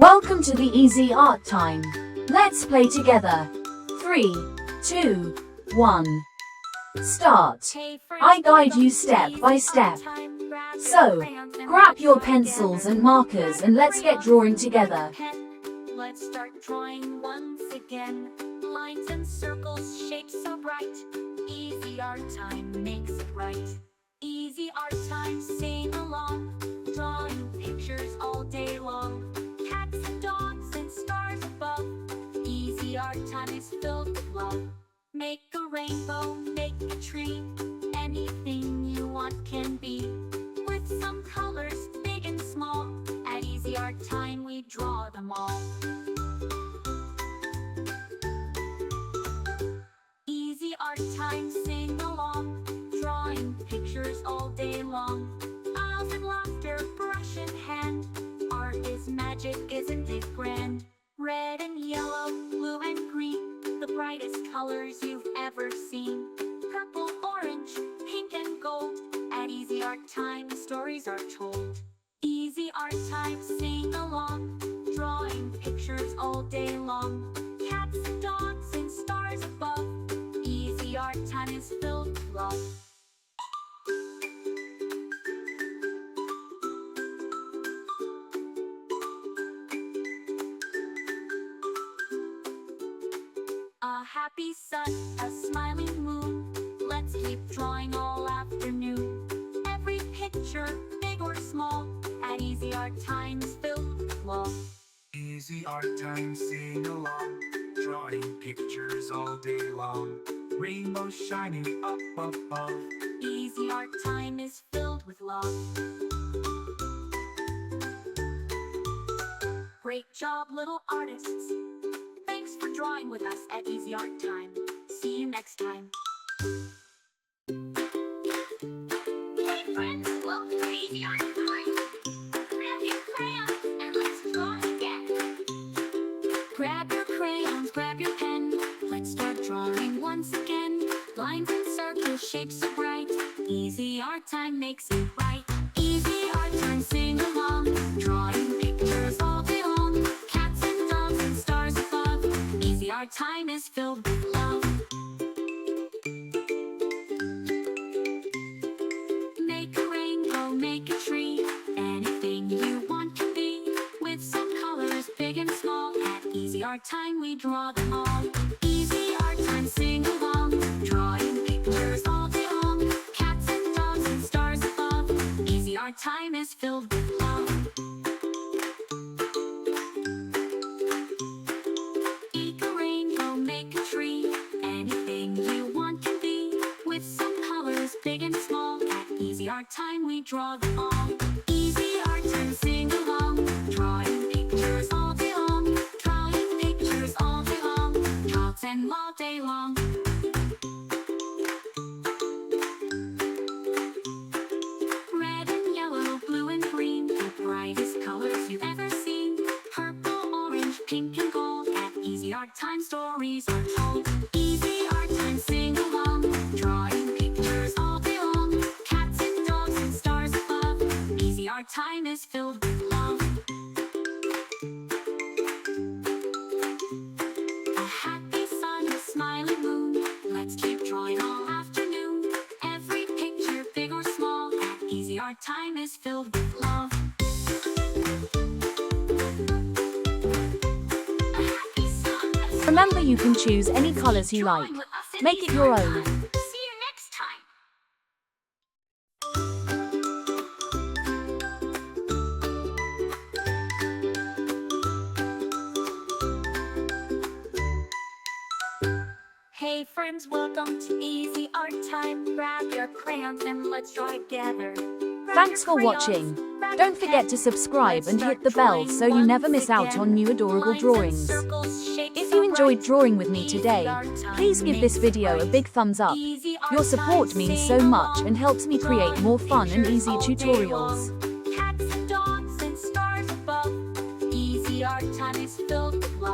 Welcome to the Easy Art Time. Let's play together. 3, 2, 1. Start. I guide you step by step. So, grab your pencils and markers and let's get drawing together. Let's start drawing once again. Lines and circles, shapes so bright. Easy art time makes it right. Easy art time, sing along. Drawing pictures all day long. Cats and dogs and stars above. Easy art time is filled with love. Make a rainbow, make a tree. Anything you want can be. With some colors, big and small. At Easy Art Time we draw them all. Easy Art Time, sing along. Drawing pictures all day long. Smiles and laughter, brush in hand. Art is magic, isn't it grand? Red and yellow, blue and green, the brightest colors you've ever seen. Purple, orange, pink and gold. At Easy Art Time the stories are told. Easy Art Time, sing along. Drawing pictures all day long. Cats and dogs and stars above. Easy Art Time is filled with love. A happy sun, a smiling moon. Let's keep drawing all afternoon. Every picture, big or small, at Easy Art Time is filled with love. Easy Art Time, sing along. Drawing pictures all day long. Rainbows shining up above. Easy Art Time is filled with love. Great job, little artists. Thanks for drawing with us at Easy Art Time. See you next time. Hey friends, welcome to Easy Art Time. Grab your crayons and let's draw again. Grab your crayons, grab your pen. Let's start drawing once again. Lines and circles, shapes so bright. Easy Art Time makes it right. Easy Art Time, sing along. Drawing pictures all day long. Cats and dogs and stars above. Easy Art Time is filled with love. Make a rainbow, make a tree. Anything you want can be. With some colors, big and small. At Easy Art Time we draw them all. Easy Art Time, sing along. Drawing pictures all day long. Cats and dogs and stars above. Easy Art Time is filled with love. Make a rainbow, make a tree. Anything you want can be. With some colors, big and small. At Easy Art Time we draw them all. Easy Art Time, sing along. Drawing pictures all day long. Drawing pictures all day long. Draw them all day long. Red and yellow, blue and green, the brightest colors you've ever seen. Purple, orange, pink and gold. At Easy Art Time stories are told. Easy Art Time, sing along. Drawing pictures all day long. Cats and dogs and stars above. Easy Art Time is filled with love. A happy sun, a smiling moon. Let's keep drawing all afternoon. Every picture, big or small, at Easy Art Time is filled with love. A happy sun, a Remember, you can choose any colors you like. drawing with us at Make Easy it your Art own. Time. See you next time. Hey friends, welcome to Easy Art Time. Grab your crayons and let's draw together. Grab Thanks your for crayons, watching. grab Don't your forget pen. to subscribe and Let's hit the start bell drawing so you never once miss out again. on new adorable Lines and drawings. circles, shapes If so you enjoyed bright. drawing with me Easy today, Art Time please give this makes it video a right. big thumbs up. Easy Art Your support Time, means sing so much along. and helps me create Drawing more fun and pictures easy all day tutorials. long.